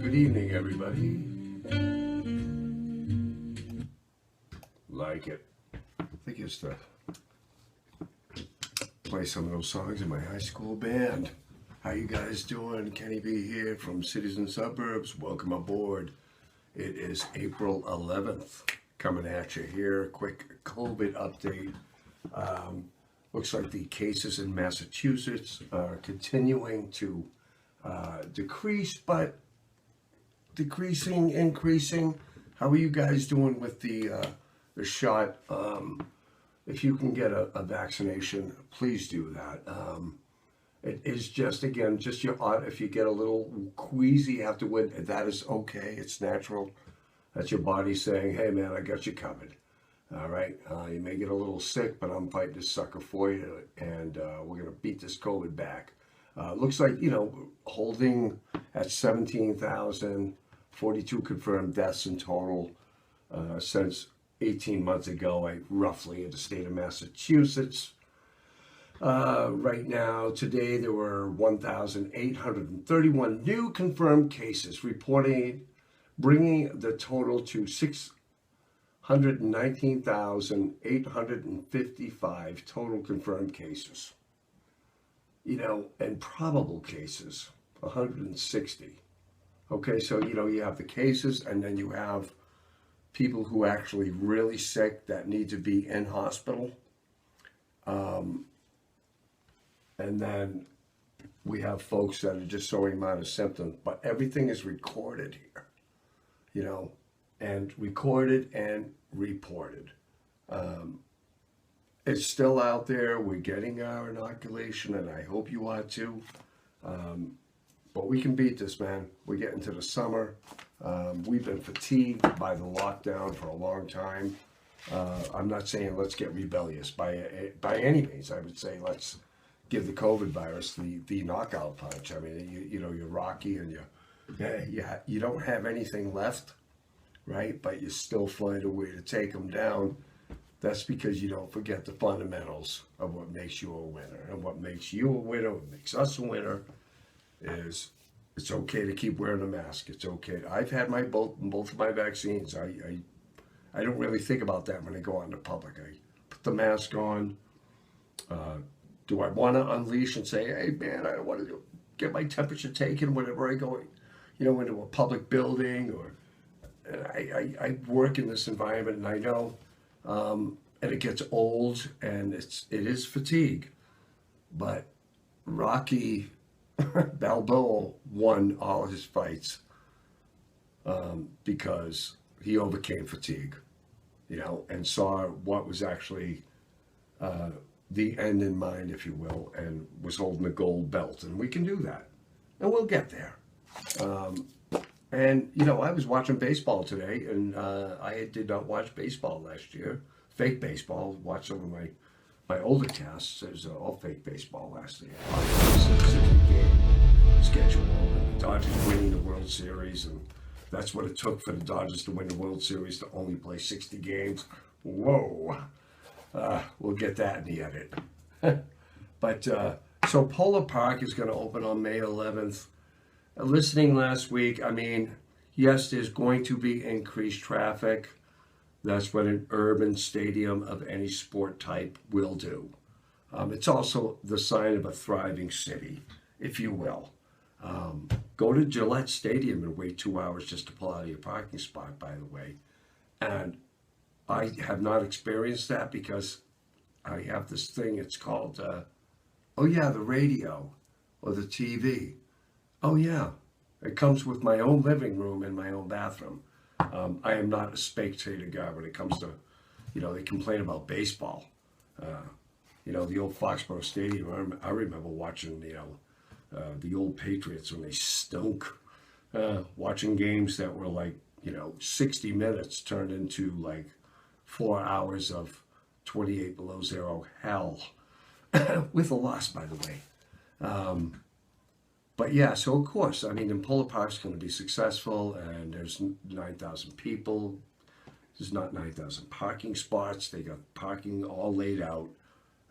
Good evening, everybody. Like it. I think it's to play some of those songs in my high school band. How you guys doing? Kenny B here from Cities and Suburbs. Welcome aboard. It is April 11th. Coming at you here. Quick COVID update. Looks like the cases in Massachusetts are continuing to decrease, but increasing. How are you guys doing with the shot? If you can get a vaccination, please do that. It is just, again, just if you get a little queasy afterward, that is okay. It's natural. That's your body saying, hey man, I got you covered. All right. You may get a little sick, but I'm fighting this sucker for you, and we're going to beat this COVID back. Looks like, holding at 17,000, 42 confirmed deaths in total since 18 months ago, roughly, in the state of Massachusetts. Right now, today, there were 1,831 new confirmed cases reported, bringing the total to 619,855 total confirmed cases. And probable cases, 160. Okay, so, you have the cases, and then you have people who are actually really sick that need to be in hospital. And then we have folks that are just showing minor symptoms, but everything is recorded here, and recorded and reported. It's still out there. We're getting our inoculation, and I hope you are too. But we can beat this, man. We're getting to the summer. We've been fatigued by the lockdown for a long time. I'm not saying let's get rebellious by any means. I would say let's give the COVID virus the knockout punch. I mean, you're rocky and you don't have anything left, right? But you still find a way to take them down. That's because you don't forget the fundamentals of what makes you a winner. And what makes you a winner, what makes us a winner, is it's okay to keep wearing a mask. It's okay. I've had both of my vaccines. I don't really think about that when I go out in the public. I put the mask on. Do I want to unleash and say, hey man, I want to get my temperature taken whenever I go, into a public building, or I work in this environment, and I know, and it gets old, and it is fatigue. But Rocky Balboa won all his fights because he overcame fatigue, and saw what was actually the end in mind, if you will, and was holding the gold belt. And we can do that, and we'll get there. And I was watching baseball today, and I did not watch baseball last year. Fake baseball. Watched some of my older casts. It was all fake baseball last year. 60-game schedule, and the Dodgers winning the World Series, and that's what it took for the Dodgers to win the World Series, to only play 60 games. Whoa. We'll get that in the edit. But so Polar Park is going to open on May 11th. Listening last week, yes, there's going to be increased traffic. That's what an urban stadium of any sport type will do. It's also the sign of a thriving city, if you will. Go to Gillette Stadium and wait 2 hours just to pull out of your parking spot, by the way. And I have not experienced that because I have this thing, it's called, the radio or the TV. Oh yeah, it comes with my own living room and my own bathroom. I am not a spectator guy when it comes to, they complain about baseball. The old Foxborough Stadium, I remember watching, the old Patriots when they stunk, watching games that were like, 60 minutes turned into like 4 hours of 28 below zero hell, with a loss, by the way. But yeah, so of course, in Polar Park's going to be successful, and there's 9,000 people. There's not 9,000 parking spots. They got parking all laid out.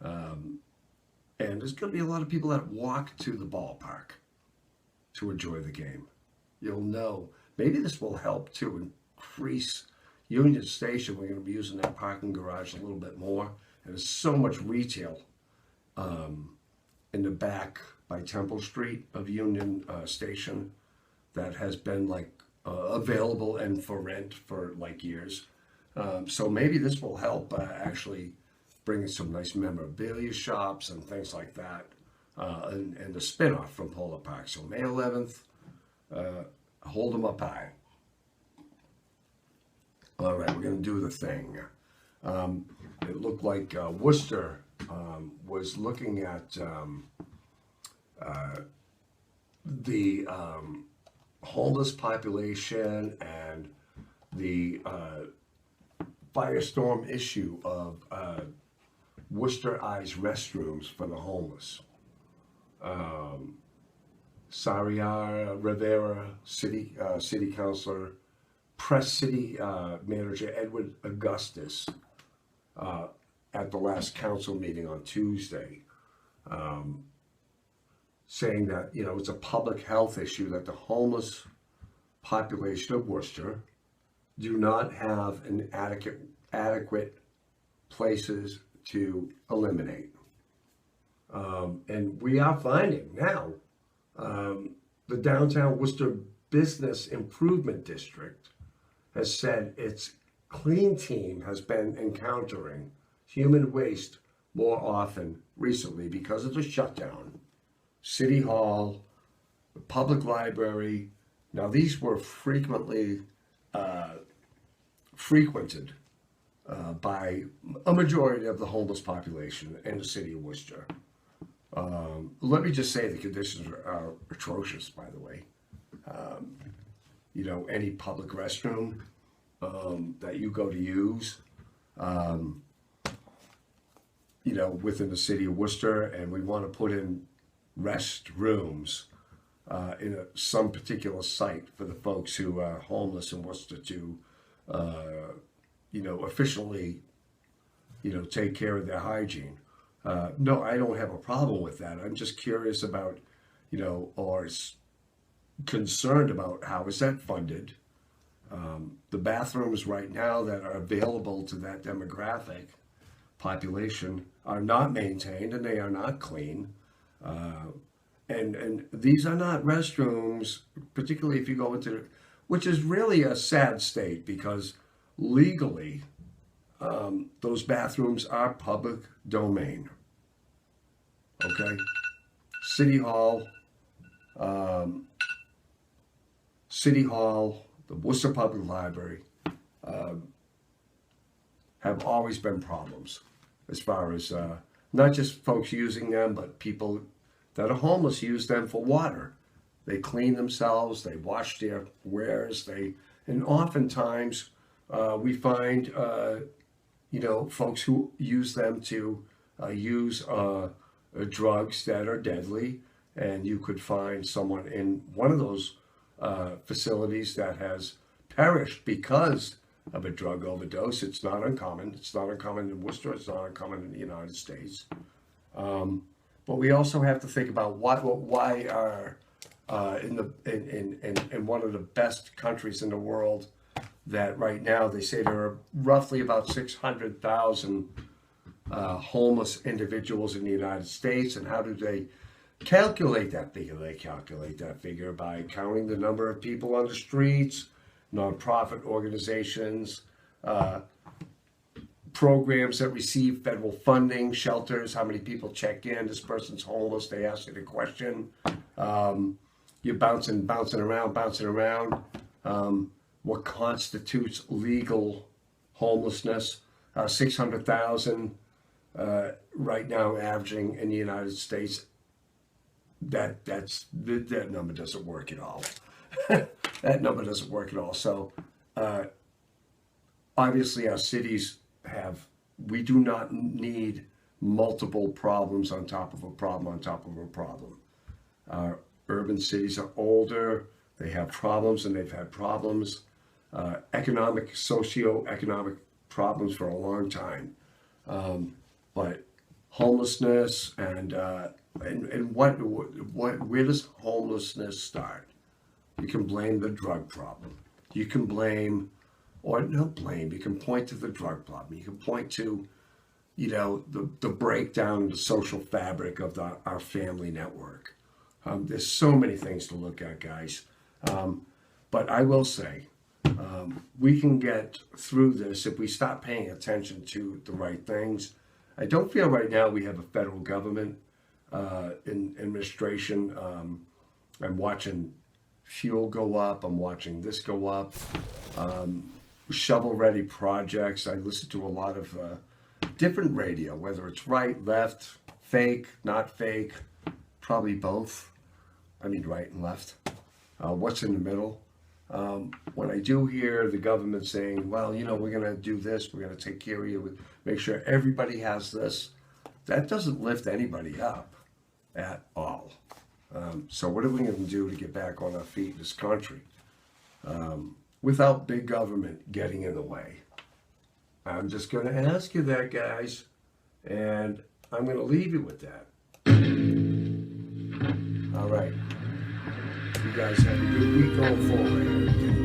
And there's going to be a lot of people that walk to the ballpark to enjoy the game. you'll know. Maybe this will help to increase Union Station. We're going to be using that parking garage a little bit more. And there's so much retail in the back by Temple Street of Union Station that has been like available and for rent for like years. So maybe this will help actually bring in some nice memorabilia shops and things like that. And the spinoff from Polar Park. So May 11th, hold them up high. All right, we're going to do the thing. It looked like Worcester was looking at the homeless population and the firestorm issue of Worcesterized restrooms for the homeless. Sariara Rivera, city councilor, press city manager Edward Augustus at the last council meeting on Tuesday, saying that it's a public health issue that the homeless population of Worcester do not have an adequate places to eliminate. And we are finding now the downtown Worcester Business Improvement District has said its clean team has been encountering human waste more often recently because of the shutdown. City Hall, the public library, now these were frequently frequented by a majority of the homeless population in the city of Worcester. Let me just say the conditions are atrocious, by the way. Any public restroom that you go to use, within the city of Worcester, and we want to put in restrooms in some particular site for the folks who are homeless in Worcester to, efficiently, take care of their hygiene. No, I don't have a problem with that. I'm just curious about, or concerned about how is that funded. The bathrooms right now that are available to that demographic population are not maintained and they are not clean. And these are not restrooms, particularly if you go into, which is really a sad state because legally, those bathrooms are public domain. Okay? City Hall, the Worcester Public Library have always been problems as far as not just folks using them, but people that are homeless use them for water. They clean themselves, they wash their wares, and oftentimes we find folks who use them to use drugs that are deadly, and you could find someone in one of those facilities that has perished because of a drug overdose. It's not uncommon. It's not uncommon in Worcester. It's not uncommon in the United States. But we also have to think about why are in one of the best countries in the world that right now they say there are roughly about 600,000 homeless individuals in the United States. And how do they calculate that figure? They calculate that figure by counting the number of people on the streets, nonprofit organizations, programs that receive federal funding, shelters, how many people check in, this person's homeless, they ask you the question. You're bouncing around. What constitutes legal homelessness? 600,000 right now averaging in the United States. That number doesn't work at all. That number doesn't work at all. So obviously our cities we do not need multiple problems on top of a problem on top of a problem. Our urban cities are older, they have problems and they've had problems, socio-economic problems for a long time. But homelessness and where does homelessness start? You can blame the drug problem. You can blame, or not blame, you can point to the drug problem. You can point to, the breakdown in the social fabric of our family network. There's so many things to look at, guys. But I will say, we can get through this if we stop paying attention to the right things. I don't feel right now we have a federal government in administration. I'm watching fuel go up. I'm watching this go up. Shovel-ready projects. I listen to a lot of different radio, whether it's right, left, fake, not fake, probably both. I mean, right and left. What's in the middle? When I do hear the government saying, well, we're going to do this, we're going to take care of you, make sure everybody has this, that doesn't lift anybody up at all. So what are we going to do to get back on our feet in this country without big government getting in the way? I'm just going to ask you that, guys, and I'm going to leave you with that. All right. You guys have a good week going forward.